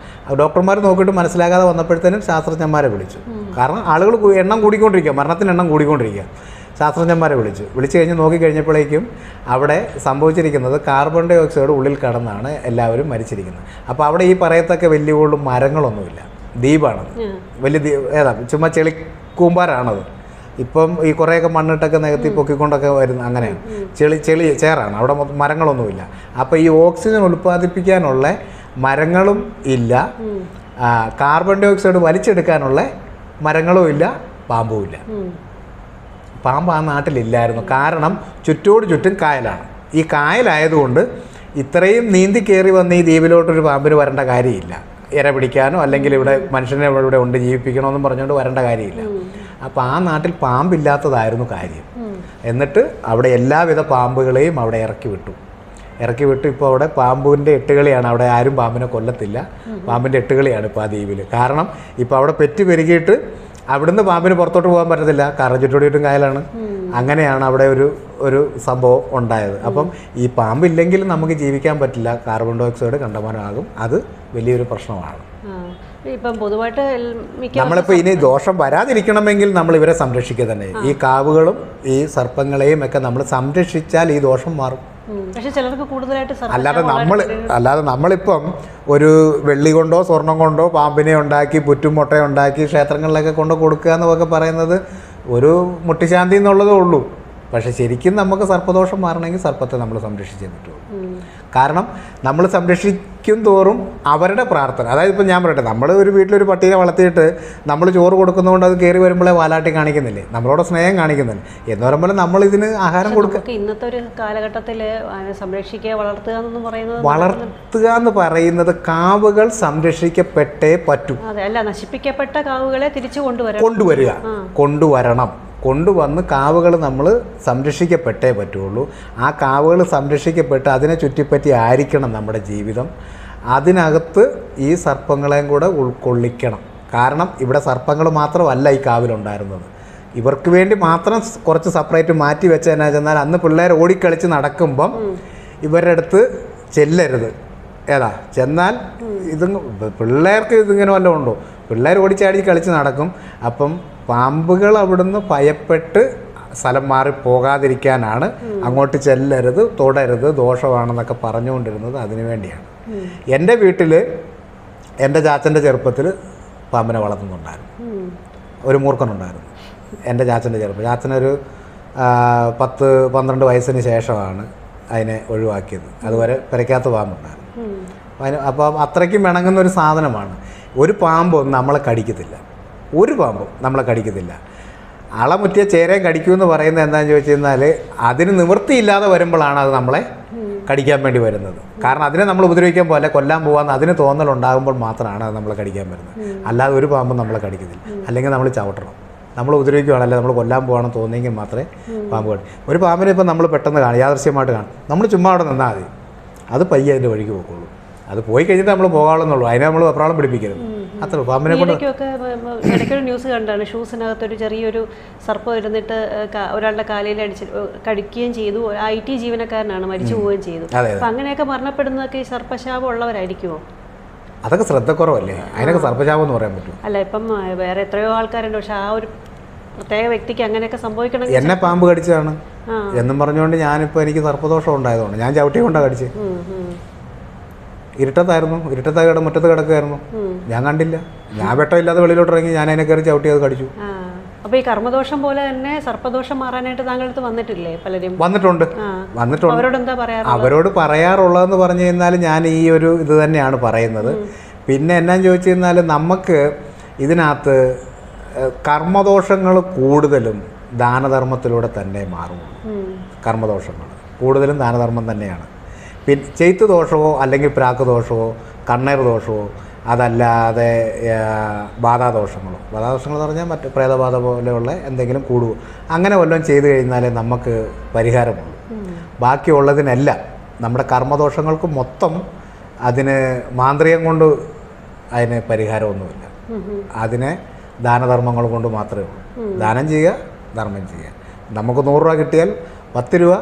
ഡോക്ടർമാർ നോക്കിയിട്ട് മനസ്സിലാകാതെ വന്നപ്പോഴത്തേനും ശാസ്ത്രജ്ഞന്മാരെ വിളിച്ചു. കാരണം ആളുകൾ എണ്ണം കൂടിക്കൊണ്ടിരിക്കുക, മരണത്തിന് എണ്ണം കൂടിക്കൊണ്ടിരിക്കുക. ശാസ്ത്രജ്ഞന്മാരെ വിളിച്ചു കഴിഞ്ഞ് നോക്കിക്കഴിഞ്ഞപ്പോഴേക്കും അവിടെ സംഭവിച്ചിരിക്കുന്നത് കാർബൺ ഡൈ ഓക്സൈഡ് ഉള്ളിൽ കടന്നാണ് എല്ലാവരും മരിച്ചിരിക്കുന്നത്. അപ്പോൾ അവിടെ ഈ പറയത്തക്ക വലിയ കൂടുതൽ മരങ്ങളൊന്നുമില്ല, ദ്വീപാണത്. വലിയ ചുമ്മാ ചെളിക്കൂമ്പാരാണത്. ഇപ്പം ഈ കുറേയൊക്കെ മണ്ണിട്ടൊക്കെ നികത്തി പൊക്കിക്കൊണ്ടൊക്കെ വരുന്ന അങ്ങനെയാണ്. ചേറാണ് അവിടെ, മരങ്ങളൊന്നുമില്ല. അപ്പോൾ ഈ ഓക്സിജൻ ഉൽപ്പാദിപ്പിക്കാനുള്ള മരങ്ങളും ഇല്ല, കാർബൺ ഡൈ ഓക്സൈഡ് വലിച്ചെടുക്കാനുള്ള മരങ്ങളും ഇല്ല, പാമ്പും ഇല്ല. പാമ്പ് ആ നാട്ടിലില്ലായിരുന്നു. കാരണം ചുറ്റും കായലാണ്. ഈ കായലായതുകൊണ്ട് ഇത്രയും നീന്തി കയറി വന്ന് ഈ ദ്വീപിലോട്ടൊരു പാമ്പിന് വരേണ്ട കാര്യമില്ല. ഇര പിടിക്കാനോ അല്ലെങ്കിൽ ഇവിടെ മനുഷ്യനെ ഇവിടെ കൊണ്ട് ജീവിപ്പിക്കണമെന്നും പറഞ്ഞുകൊണ്ട് വരേണ്ട കാര്യമില്ല. അപ്പോൾ ആ നാട്ടിൽ പാമ്പില്ലാത്തതായിരുന്നു കാര്യം. എന്നിട്ട് അവിടെ എല്ലാവിധ പാമ്പുകളെയും അവിടെ ഇറക്കി വിട്ടു. ഇപ്പോൾ അവിടെ പാമ്പിൻ്റെ എട്ടുകളിയാണ്. അവിടെ ആരും പാമ്പിനെ കൊല്ലത്തില്ല. പാമ്പിൻ്റെ എട്ടുകളിയാണ് ഇപ്പോൾ ആ ദ്വീപിൽ. കാരണം ഇപ്പോൾ അവിടെ പെറ്റ് പെരുകിയിട്ട് അവിടുന്ന് പാമ്പിന് പുറത്തോട്ട് പോകാൻ പറ്റത്തില്ല. കാരണം ചുറ്റോടിയിട്ടും കായലാണ്. അങ്ങനെയാണ് അവിടെ ഒരു സംഭവം ഉണ്ടായത്. അപ്പം ഈ പാമ്പില്ലെങ്കിൽ നമുക്ക് ജീവിക്കാൻ പറ്റില്ല. കാർബൺ ഡൈ ഓക്സൈഡ് കണ്ടമാനമാകും. അത് വലിയൊരു പ്രശ്നമാണ്. ഇപ്പം പൊതുവായിട്ട് നമ്മളിപ്പോൾ ഇനി ദോഷം വരാതിരിക്കണമെങ്കിൽ നമ്മൾ ഇവരെ സംരക്ഷിക്കുക തന്നെ. ഈ കാവുകളും ഈ സർപ്പങ്ങളെയും ഒക്കെ നമ്മൾ സംരക്ഷിച്ചാൽ ഈ ദോഷം മാറും. പക്ഷേ ചിലർക്ക് കൂടുതലായിട്ട് അല്ലാതെ നമ്മളിപ്പം ഒരു വെള്ളി കൊണ്ടോ സ്വർണം കൊണ്ടോ പാമ്പിനെ ഉണ്ടാക്കി പുറ്റുമുട്ടയുണ്ടാക്കി ക്ഷേത്രങ്ങളിലൊക്കെ കൊണ്ട് കൊടുക്കുക എന്നൊക്കെ പറയുന്നത് ഒരു മുട്ടിശാന്തി എന്നുള്ളതേ ഉള്ളൂ. പക്ഷേ ശരിക്കും നമുക്ക് സർപ്പദോഷം മാറണമെങ്കിൽ സർപ്പത്തെ നമ്മൾ സംരക്ഷിച്ചേ പറ്റുള്ളൂ. കാരണം നമ്മൾ സംരക്ഷിക്കും തോറും അവരുടെ പ്രാർത്ഥന, അതായത് ഇപ്പം ഞാൻ പറയട്ടെ, നമ്മൾ ഒരു വീട്ടിലൊരു പട്ടീനെ വളർത്തിയിട്ട് നമ്മൾ ചോറ് കൊടുക്കുന്നതുകൊണ്ട് അത് കയറി വരുമ്പോഴേ വാലാട്ടി കാണിക്കുന്നില്ലേ, നമ്മളോട് സ്നേഹം കാണിക്കുന്നില്ല എന്ന് പറയുമ്പോൾ നമ്മൾ ഇതിന് ആഹാരം കൊടുക്കുക. ഇന്നത്തെ ഒരു കാലഘട്ടത്തിൽ സംരക്ഷിക്കുക, വളർത്തുക എന്ന് പറയുന്നത് കാവുകൾ സംരക്ഷിക്കപ്പെട്ടേ പറ്റൂ. അല്ല, നശിപ്പിക്കപ്പെട്ട കാവുകളെ തിരിച്ചു കൊണ്ടുവരണം. കൊണ്ടുവന്ന് കാവുകൾ നമ്മൾ സംരക്ഷിക്കപ്പെട്ടേ പറ്റുള്ളൂ. ആ കാവുകൾ സംരക്ഷിക്കപ്പെട്ട് അതിനെ ചുറ്റിപ്പറ്റി ആയിരിക്കണം നമ്മുടെ ജീവിതം. അതിനകത്ത് ഈ സർപ്പങ്ങളെയും കൂടെ ഉൾക്കൊള്ളിക്കണം. കാരണം ഇവിടെ സർപ്പങ്ങൾ മാത്രമല്ല ഈ കാവിലുണ്ടായിരുന്നത്. ഇവർക്ക് വേണ്ടി മാത്രം കുറച്ച് സെപ്പറേറ്റ് മാറ്റി വെച്ചതെന്നു വെച്ചാൽ അന്ന് പിള്ളേർ ഓടിക്കളിച്ച് നടക്കുമ്പം ഇവരുടെ അടുത്ത് ചെല്ലരുത്. ചെന്നാൽ പിള്ളേർക്ക് ഇതിങ്ങനെ വല്ലതും ഉണ്ടോ? പിള്ളേർ ഓടിച്ചാടി കളിച്ച് നടക്കും. അപ്പം പാമ്പുകൾ അവിടുന്ന് ഭയപ്പെട്ട് സ്ഥലം മാറി പോകാതിരിക്കാനാണ് അങ്ങോട്ട് ചെല്ലരുത്, തൊടരുത്, ദോഷമാണെന്നൊക്കെ പറഞ്ഞുകൊണ്ടിരുന്നത്. അതിനു വേണ്ടിയാണ്. എൻ്റെ വീട്ടിൽ എൻ്റെ ചാച്ചൻ്റെ ചെറുപ്പത്തിൽ പാമ്പിനെ വളർത്തുന്നുണ്ടായിരുന്നു. ഒരു മൂർഖനുണ്ടായിരുന്നു, എൻ്റെ ചാച്ചൻ്റെ ചെറുപ്പം. ചാച്ചനൊരു 10-12 വയസ്സിന് ശേഷമാണ് അതിനെ ഒഴിവാക്കിയത്. അതുവരെ പെരയ്ക്കകത്ത് പാമ്പുണ്ടായിരുന്നു. അപ്പം അത്രയ്ക്കും ഇണങ്ങുന്ന ഒരു സാധനമാണ്. ഒരു പാമ്പും നമ്മളെ കടിക്കത്തില്ല, ഒരു പാമ്പും നമ്മളെ കടിക്കത്തില്ല. അളമുറ്റിയ ചേരയും കടിക്കുമെന്ന് പറയുന്നത് എന്താണെന്ന് ചോദിച്ചു കഴിഞ്ഞാൽ അതിന് നിവൃത്തിയില്ലാതെ വരുമ്പോഴാണ് അത് നമ്മളെ കടിക്കാൻ വേണ്ടി വരുന്നത്. കാരണം അതിനെ നമ്മൾ ഉപദ്രവിക്കാൻ പോലെ കൊല്ലാൻ പോകാമെന്ന് അതിന് തോന്നലുണ്ടാകുമ്പോൾ മാത്രമാണ് അത് നമ്മളെ കടിക്കാൻ വരുന്നത്. അല്ലാതെ ഒരു പാമ്പും നമ്മളെ കടിക്കത്തില്ല. അല്ലെങ്കിൽ നമ്മൾ ചവിട്ടണം. നമ്മൾ ഉപദ്രവിക്കുകയാണല്ലേ, നമ്മൾ കൊല്ലാൻ പോകണമെന്ന് തോന്നിയെങ്കിൽ മാത്രമേ പാമ്പ് കടി. ഒരു പാമ്പിനെ ഇപ്പം നമ്മൾ പെട്ടെന്ന് കാണും, യാദൃശ്യമായിട്ട് കാണും. നമ്മൾ ചുമ്മാ അവിടെ നിന്നാൽ മതി, അത് പയ്യെ അതിൻ്റെ വഴിക്ക് പോക്കുള്ളൂ. അത് പോയി കഴിഞ്ഞിട്ട് നമ്മൾ പോകാവുന്നുള്ളൂ. അതിനെ നമ്മൾ വെപ്രാളം പിടിപ്പിക്കരുത്. അത്ര പാമ്പിനെ കൊണ്ട് ഇടയ്ക്കൊരു ന്യൂസ് കണ്ടാണ്, ഷൂസിനകത്തൊരു ചെറിയൊരു സർപ്പം ഇരുന്നിട്ട് ഒരാളുടെ കാലിൽ കടിക്കുകയും ചെയ്തു. IT ജീവനക്കാരനാണ്, മരിച്ചു പോവുകയും ചെയ്തു. അപ്പം അങ്ങനെയൊക്കെ മരണപ്പെടുന്നതൊക്കെ ഈ സർപ്പശാപം ഉള്ളവരായിരിക്കുമോ? അതൊക്കെ ശ്രദ്ധക്കുറവല്ലേ, അതിനൊക്കെ സർപ്പശാപം എന്ന് പറയാൻ പറ്റും. അല്ല, ഇപ്പം വേറെ എത്രയോ ആൾക്കാരുണ്ട്, പക്ഷെ ആ ഒരു പ്രത്യേക വ്യക്തിക്ക് അങ്ങനെയൊക്കെ സംഭവിക്കണം. എന്നെ പാമ്പ് കടിച്ചതാണ് എന്നും പറഞ്ഞുകൊണ്ട് ഞാനിപ്പോൾ എനിക്ക് സർപ്പദോഷം ഉണ്ടായതുകൊണ്ട് ഞാൻ ചവിട്ടി കൊണ്ടാണ് കടിച്ചത്. ഇരുട്ടത്തായി മുറ്റത്ത് കിടക്കുകയായിരുന്നു, ഞാൻ കണ്ടില്ല. ഞാൻ വെട്ടമില്ലാതെ വെളിയിലോട്ട് ഇറങ്ങി, ഞാൻ അതിനെ കയറി ചവിട്ടി അത് കടിച്ചു. അപ്പോൾ ഈ കർമ്മദോഷം പോലെ തന്നെ സർപ്പദോഷം മാറാനായിട്ട് താങ്കളടുത്ത് വന്നിട്ടില്ലേ പലരും? വന്നിട്ടുണ്ട്. അവരോട് എന്താ പറയാ? അവരോട് പറയാറുള്ളതെന്ന് പറഞ്ഞു കഴിഞ്ഞാൽ ഞാൻ ഈ ഒരു ഇത് തന്നെയാണ് പറയുന്നത്. പിന്നെ എന്നാന്ന് ചോദിച്ചു കഴിഞ്ഞാൽ നമുക്ക് ഇതിനകത്ത് കർമ്മദോഷങ്ങൾ കൂടുതലും ദാനധർമ്മത്തിലൂടെ തന്നെ മാറുള്ളൂ. കർമ്മദോഷങ്ങൾ കൂടുതലും ദാനധർമ്മം തന്നെയാണ്. പിന്നെ ചെയ്ത്ത് ദോഷമോ അല്ലെങ്കിൽ പ്രാക്ക് ദോഷമോ കണ്ണേർ ദോഷമോ അതല്ലാതെ ബാധാദോഷങ്ങളോ, ബാധാദോഷങ്ങളെന്ന് പറഞ്ഞാൽ മറ്റ് പ്രേതബാധ പോലെയുള്ള എന്തെങ്കിലും കൂടുവോ അങ്ങനെ വല്ലതും ചെയ്തു കഴിഞ്ഞാലേ നമുക്ക് പരിഹാരമുള്ളൂ. ബാക്കിയുള്ളതിനെല്ലാം നമ്മുടെ കർമ്മദോഷങ്ങൾക്ക് മൊത്തം അതിന് മാന്ത്രികം കൊണ്ട് അതിന് പരിഹാരമൊന്നുമില്ല. അതിനെ ദാനധർമ്മങ്ങൾ കൊണ്ട് മാത്രമേ ഉള്ളൂ. ദാനം ചെയ്യുക, ധർമ്മം ചെയ്യുക. നമുക്ക് 100 രൂപ കിട്ടിയാൽ 10 രൂപ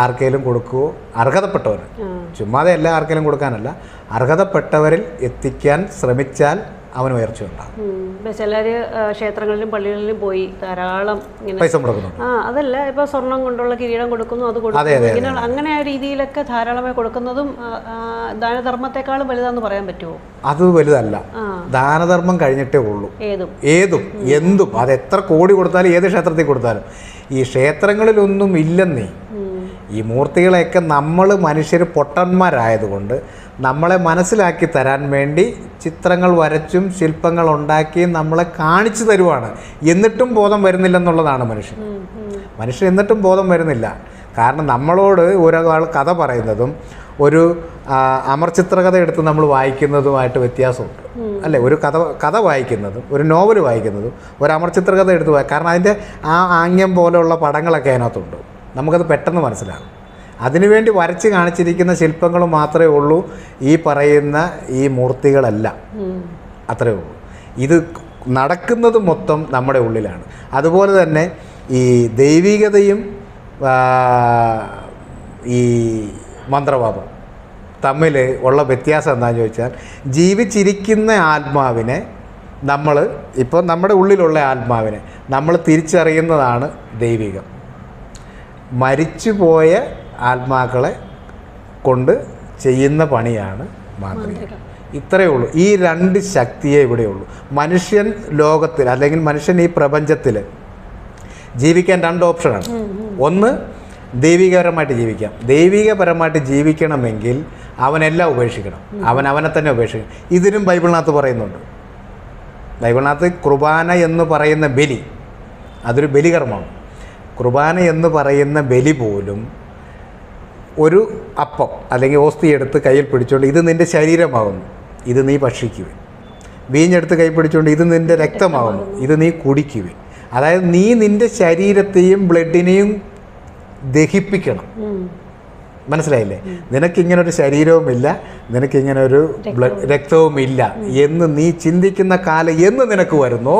ആർക്കെങ്കിലും കൊടുക്കുകയോ, അർഹതപ്പെട്ടവർ, ചുമ്മാതെ എല്ലാ ആർക്കെങ്കിലും കൊടുക്കാനല്ല, അർഹതപ്പെട്ടവരിൽ എത്തിക്കാൻ ശ്രമിച്ചാൽ അവന് ഉയർച്ചയുണ്ടാകും. ചിലർ ക്ഷേത്രങ്ങളിലും പള്ളികളിലും പോയി ധാരാളം പൈസ മുടക്കുന്നു. അതല്ല, ഇപ്പോൾ സ്വർണം കൊണ്ടുള്ള കിരീടം കൊടുക്കുന്നു, അത് കൊടുക്കുന്നു, ഇങ്ങനെ അങ്ങനെ ആ രീതിയിലൊക്കെ ധാരാളമായി കൊടുക്കുന്നതും ദാനധർമ്മത്തെക്കാളും വലുതാന്ന് പറയാൻ പറ്റുമോ? അത് വലുതല്ല. ദാനധർമ്മം കഴിഞ്ഞിട്ടേ ഉള്ളൂ. ഏതും എന്തും അത് എത്ര കോടി കൊടുത്താലും ഏത് ക്ഷേത്രത്തിൽ കൊടുത്താലും. ഈ ക്ഷേത്രങ്ങളിലൊന്നും ഇല്ലെന്നേ. ഈ മൂർത്തികളെയൊക്കെ നമ്മൾ മനുഷ്യർ പൊട്ടന്മാരായതുകൊണ്ട് നമ്മളെ മനസ്സിലാക്കി തരാൻ വേണ്ടി ചിത്രങ്ങൾ വരച്ചും ശില്പങ്ങൾ ഉണ്ടാക്കിയും നമ്മളെ കാണിച്ചു തരുവാണ്. എന്നിട്ടും ബോധം വരുന്നില്ലെന്നുള്ളതാണ് മനുഷ്യൻ എന്നിട്ടും ബോധം വരുന്നില്ല. കാരണം നമ്മളോട് ഒരാൾ കഥ പറയുന്നതും ഒരു അമർചിത്രകഥ എടുത്ത് നമ്മൾ വായിക്കുന്നതുമായിട്ട് വ്യത്യാസമുണ്ട് അല്ലേ? ഒരു കഥ വായിക്കുന്നതും ഒരു നോവൽ വായിക്കുന്നതും ഒരു അമർചിത്രകഥ എടുത്ത് കാരണം അതിൻ്റെ ആ ആംഗ്യം പോലെയുള്ള പടങ്ങളൊക്കെ അതിനകത്തുണ്ട്. നമുക്കത് പെട്ടെന്ന് മനസ്സിലാകും. അതിനുവേണ്ടി വരച്ച് കാണിച്ചിരിക്കുന്ന ശില്പങ്ങൾ മാത്രമേ ഉള്ളൂ ഈ പറയുന്ന ഈ മൂർത്തികളല്ല. അത്രയേ ഉള്ളൂ. ഇത് നടക്കുന്നത് മൊത്തം നമ്മുടെ ഉള്ളിലാണ്. അതുപോലെ തന്നെ ഈ ദൈവികതയും ഈ മന്ത്രവാദം തമ്മിൽ ഉള്ള വ്യത്യാസം എന്താണെന്ന് ചോദിച്ചാൽ, ജീവിച്ചിരിക്കുന്ന ആത്മാവിനെ നമ്മൾ ഇപ്പോൾ നമ്മുടെ ഉള്ളിലുള്ള ആത്മാവിനെ നമ്മൾ തിരിച്ചറിയുന്നതാണ് ദൈവികം. മരിച്ചുപോയ ആത്മാക്കളെ കൊണ്ട് ചെയ്യുന്ന പണിയാണ് മാന്ത്രികം. ഇത്രയേ ഉള്ളൂ. ഈ 2 ശക്തിയേ ഇവിടെയുള്ളൂ. മനുഷ്യൻ ലോകത്തിൽ അല്ലെങ്കിൽ മനുഷ്യൻ ഈ പ്രപഞ്ചത്തിൽ ജീവിക്കാൻ 2 ഓപ്ഷനാണ്. ഒന്ന്, ദൈവികപരമായിട്ട് ജീവിക്കാം. ദൈവികപരമായിട്ട് ജീവിക്കണമെങ്കിൽ അവനെല്ലാം ഉപേക്ഷിക്കണം. അവനെ തന്നെ ഉപേക്ഷിക്കണം. ഇതിനും ബൈബിളിനകത്ത് പറയുന്നുണ്ട്. ബൈബിളിനകത്ത് കുർബാന എന്ന് പറയുന്ന ബലി, അതൊരു ബലികർമ്മമാണ്. കുർബാന എന്ന് പറയുന്ന ബലി പോലും ഒരു അപ്പം അല്ലെങ്കിൽ ഓസ്തി എടുത്ത് കയ്യിൽ പിടിച്ചുകൊണ്ട് ഇത് നിൻ്റെ ശരീരമാകുന്നു, ഇത് നീ ഭക്ഷിക്കുവേ. വീഞ്ഞെടുത്ത് കൈ പിടിച്ചുകൊണ്ട് ഇത് നിൻ്റെ രക്തമാകുന്നു, ഇത് നീ കുടിക്കുവേ. അതായത് നീ നിൻ്റെ ശരീരത്തെയും ബ്ലഡിനെയും ദഹിപ്പിക്കണം. മനസ്സിലായില്ലേ? നിനക്കിങ്ങനൊരു ശരീരവുമില്ല, നിനക്കിങ്ങനൊരു രക്തവുമില്ല എന്ന് നീ ചിന്തിക്കുന്ന കാലം എന്ന് നിനക്ക് വരുന്നോ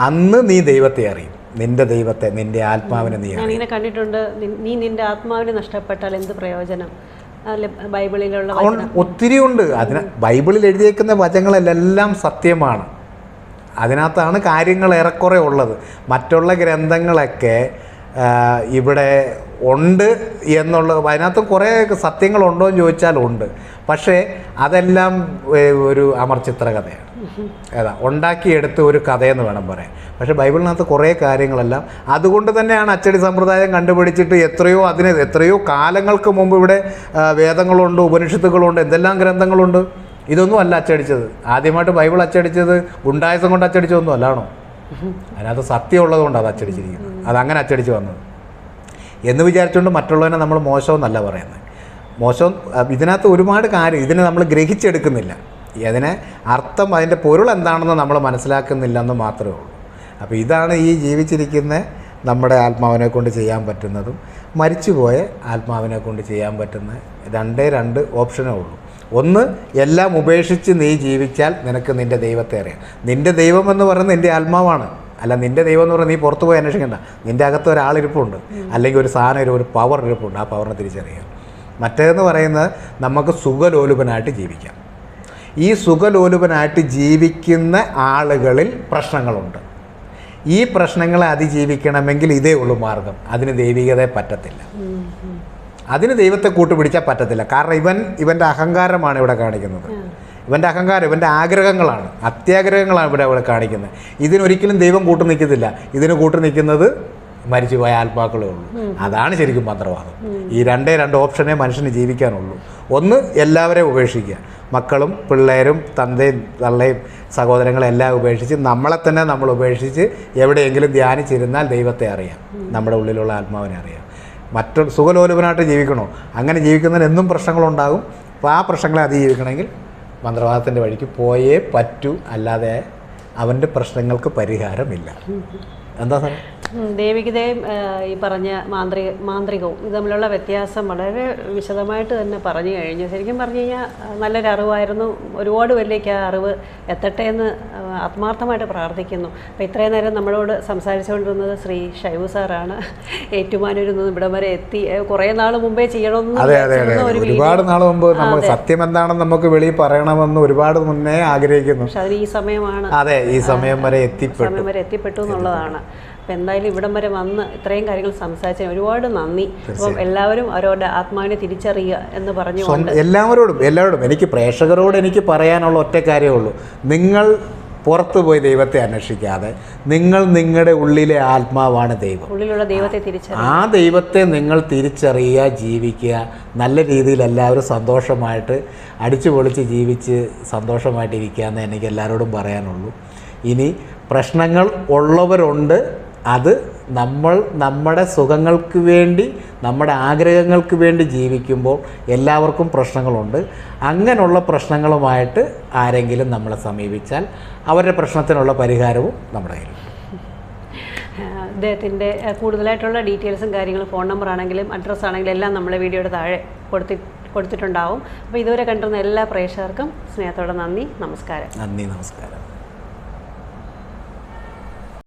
അന്ന് നീ ദൈവത്തെ അറിയും. നിന്റെ ദൈവത്തെ, നിന്റെ ആത്മാവിനെ നീ അറിയും. ഞാനിങ്ങനെ കണ്ടിട്ടുണ്ട്, നീ നിന്റെ ആത്മാവിനെ നഷ്ടപ്പെട്ടാൽ എന്ത് പ്രയോജനം? ബൈബിളിലുള്ള ഒത്തിരി ഉണ്ട്. ബൈബിളിൽ എഴുതിയേക്കുന്ന വചനങ്ങളെല്ലാം സത്യമാണ്. അതിനകത്താണ് കാര്യങ്ങൾ ഏറെക്കുറെ ഉള്ളത്. മറ്റുള്ള ഗ്രന്ഥങ്ങളൊക്കെ ഇവിടെ ഉണ്ട് എന്നുള്ളത്, അതിനകത്ത് കുറേ സത്യങ്ങളുണ്ടോ എന്ന് ചോദിച്ചാൽ ഉണ്ട്. പക്ഷേ അതെല്ലാം ഒരു അമർചിത്രകഥയാണ്. ഏതാ ഉണ്ടാക്കിയെടുത്ത ഒരു കഥയെന്ന് വേണം പറയാൻ. പക്ഷേ ബൈബിളിനകത്ത് കുറേ കാര്യങ്ങളെല്ലാം അതുകൊണ്ട് തന്നെയാണ് അച്ചടി സമ്പ്രദായം കണ്ടുപിടിച്ചിട്ട് എത്രയോ കാലങ്ങൾക്ക് മുമ്പ് ഇവിടെ വേദങ്ങളുണ്ട്, ഉപനിഷത്തുകളുണ്ട്, എന്തെല്ലാം ഗ്രന്ഥങ്ങളുണ്ട്. ഇതൊന്നും അല്ല അച്ചടിച്ചത്. ആദ്യമായിട്ട് ബൈബിൾ അച്ചടിച്ചത് ഗുണ്ടായസം കൊണ്ട് അച്ചടിച്ചതൊന്നും അല്ലാണോ? അതിനകത്ത് സത്യമുള്ളത് കൊണ്ട് അത് അച്ചടിച്ചിരിക്കുന്നത്, അതങ്ങനെ അച്ചടിച്ച് വന്നത് എന്ന് വിചാരിച്ചുകൊണ്ട് മറ്റുള്ളവനെ നമ്മൾ മോശമെന്നല്ല പറയുന്നത്. മോശം ഇതിനകത്ത് ഒരുപാട് കാര്യം ഇതിനെ നമ്മൾ ഗ്രഹിച്ചെടുക്കുന്നില്ല, അതിനെ അർത്ഥം അതിൻ്റെ പൊരുൾ എന്താണെന്ന് നമ്മൾ മനസ്സിലാക്കുന്നില്ല എന്ന് മാത്രമേ ഉള്ളൂ. അപ്പോൾ ഇതാണ് ഈ ജീവിച്ചിരിക്കുന്ന നമ്മുടെ ആത്മാവിനെ കൊണ്ട് ചെയ്യാൻ പറ്റുന്നതും മരിച്ചുപോയ ആത്മാവിനെ കൊണ്ട് ചെയ്യാൻ പറ്റുന്ന രണ്ട് ഓപ്ഷനേ ഉള്ളൂ. ഒന്ന്, എല്ലാം ഉപേക്ഷിച്ച് നീ ജീവിച്ചാൽ നിനക്ക് നിൻ്റെ ദൈവത്തെ അറിയാം. നിൻ്റെ ദൈവം എന്ന് പറയുന്നത് നിൻ്റെ ആത്മാവാണ്. അല്ല, നിൻ്റെ ദൈവം എന്ന് പറയുന്നത് നീ പുറത്തു പോയി അന്വേഷിക്കേണ്ട. നിൻ്റെ അകത്ത് ഒരാളിരിപ്പുണ്ട്, അല്ലെങ്കിൽ ഒരു സാധനം ഒരു പവർ ഇരിപ്പുണ്ട്. ആ പവറിനെ തിരിച്ചറിയാം. മറ്റേതെന്ന് പറയുന്നത് നമുക്ക് സുഖലോലുപനായിട്ട് ജീവിക്കാം. ഈ സുഖലോലുപനായിട്ട് ജീവിക്കുന്ന ആളുകളിൽ പ്രശ്നങ്ങളുണ്ട്. ഈ പ്രശ്നങ്ങളെ അതിജീവിക്കണമെങ്കിൽ ഇതേ ഉള്ളൂ മാർഗം. അതിന് ദൈവികതയെ പറ്റത്തില്ല, അതിന് ദൈവത്തെ കൂട്ടുപിടിച്ചാൽ പറ്റത്തില്ല. കാരണം ഇവൻ്റെ അഹങ്കാരമാണ് ഇവിടെ കാണിക്കുന്നത്. ഇവൻ്റെ അഹങ്കാരം, ഇവൻ്റെ ആഗ്രഹങ്ങളാണ്, അത്യാഗ്രഹങ്ങളാണ് ഇവിടെ കാണിക്കുന്നത്. ഇതിനൊരിക്കലും ദൈവം കൂട്ടു നിൽക്കത്തില്ല. ഇതിന് കൂട്ടു നിൽക്കുന്നത് മരിച്ചുപോയ ആത്മാക്കളേ ഉള്ളൂ. അതാണ് ശരിക്കും മന്ത്രവാദം. ഈ രണ്ട് ഓപ്ഷനേ മനുഷ്യന് ജീവിക്കാനുള്ളൂ. ഒന്ന്, എല്ലാവരെയും ഉപേക്ഷിക്കുക. മക്കളും പിള്ളേരും തന്തയും തള്ളയും സഹോദരങ്ങളെല്ലാം ഉപേക്ഷിച്ച് നമ്മളെ തന്നെ നമ്മൾ ഉപേക്ഷിച്ച് എവിടെയെങ്കിലും ധ്യാനിച്ചിരുന്നാൽ ദൈവത്തെ അറിയാം, നമ്മുടെ ഉള്ളിലുള്ള ആത്മാവിനെ അറിയാം. മറ്റൊരു സുഖലോലുപനായിട്ട് ജീവിക്കണോ? അങ്ങനെ ജീവിക്കുന്നതിന് എന്നും പ്രശ്നങ്ങളുണ്ടാകും. അപ്പോൾ ആ പ്രശ്നങ്ങളെ അതിജീവിക്കണമെങ്കിൽ മന്ത്രവാദത്തിൻ്റെ വഴിക്ക് പോയേ പറ്റൂ, അല്ലാതെ അവൻ്റെ പ്രശ്നങ്ങൾക്ക് പരിഹാരമില്ല. എന്താ സാറേ? ദൈവികതയും ഈ പറഞ്ഞ മാന്ത്രികവും ഇത് തമ്മിലുള്ള വ്യത്യാസം വളരെ വിശദമായിട്ട് തന്നെ പറഞ്ഞു കഴിഞ്ഞു. ശരിക്കും പറഞ്ഞു കഴിഞ്ഞാൽ നല്ലൊരു അറിവായിരുന്നു. ഒരുപാട് പേരിലേക്ക് ആ അറിവ് എത്തട്ടെ എന്ന് ആത്മാർത്ഥമായിട്ട് പ്രാർത്ഥിക്കുന്നു. അപ്പോൾ ഇത്രയും നേരം നമ്മളോട് സംസാരിച്ചുകൊണ്ടിരുന്നത് ശ്രീ ഷൈബു സാറാണ്. ഏറ്റുമാനൂരിൽ നിന്ന് ഇവിടം വരെ എത്തി. കുറേ നാൾ മുമ്പേ ചെയ്യണമെന്ന് ഒരുപാട് നാൾ മുമ്പ് നമ്മൾ സത്യം എന്താണെന്ന് നമുക്ക് വെളിയിൽ പറയണമെന്ന് ഒരുപാട് മുന്നേ ആഗ്രഹിക്കുന്നു. പക്ഷെ അതിന് ഈ സമയമാണ്, അതെ, ഈ സമയം വരെ എത്തിപ്പെട്ടു എന്നുള്ളതാണ്. അപ്പം എന്തായാലും ഇവിടം വരെ വന്ന് ഇത്രയും കാര്യങ്ങൾ സംസാരിച്ചതിന് ഒരുപാട് നന്ദി. അപ്പം എല്ലാവരും അവരവരുടെ ആത്മാവിനെ തിരിച്ചറിയുക എന്ന് പറഞ്ഞുകൊണ്ട് എല്ലാവരോടും എനിക്ക് പ്രേക്ഷകരോട് എനിക്ക് പറയാനുള്ള ഒറ്റ കാര്യമേ ഉള്ളൂ. നിങ്ങൾ പുറത്തു പോയി ദൈവത്തെ അന്വേഷിക്കാതെ നിങ്ങൾ നിങ്ങളുടെ ഉള്ളിലെ ആത്മാവാണ് ദൈവം. ഉള്ളിലുള്ള ദൈവത്തെ തിരിച്ചറിയുക. ആ ദൈവത്തെ നിങ്ങൾ തിരിച്ചറിയുക, ജീവിക്കുക. നല്ല രീതിയിൽ എല്ലാവരും സന്തോഷമായിട്ട് അടിച്ചു പൊളിച്ച് ജീവിച്ച് സന്തോഷമായിട്ടിരിക്കുക എന്ന് എനിക്ക് എല്ലാവരോടും പറയാനുള്ളൂ. ഇനി പ്രശ്നങ്ങൾ ഉള്ളവരുണ്ട്. അത് നമ്മൾ നമ്മുടെ സുഖങ്ങൾക്ക് വേണ്ടി, നമ്മുടെ ആഗ്രഹങ്ങൾക്ക് വേണ്ടി ജീവിക്കുമ്പോൾ എല്ലാവർക്കും പ്രശ്നങ്ങളുണ്ട്. അങ്ങനെയുള്ള പ്രശ്നങ്ങളുമായിട്ട് ആരെങ്കിലും നമ്മളെ സമീപിച്ചാൽ അവരുടെ പ്രശ്നത്തിനുള്ള പരിഹാരവും നമ്മുടെ കയ്യിലുണ്ട്. അദ്ദേഹത്തിൻ്റെ കൂടുതലായിട്ടുള്ള ഡീറ്റെയിൽസും കാര്യങ്ങളും, ഫോൺ നമ്പർ ആണെങ്കിലും അഡ്രസ്സ് ആണെങ്കിലും എല്ലാം നമ്മളെ വീഡിയോയുടെ താഴെ കൊടുത്തിട്ടുണ്ടാവും. അപ്പോൾ ഇതുവരെ കണ്ടിരുന്ന എല്ലാ പ്രേക്ഷകർക്കും സ്നേഹത്തോടെ നന്ദി, നമസ്കാരം.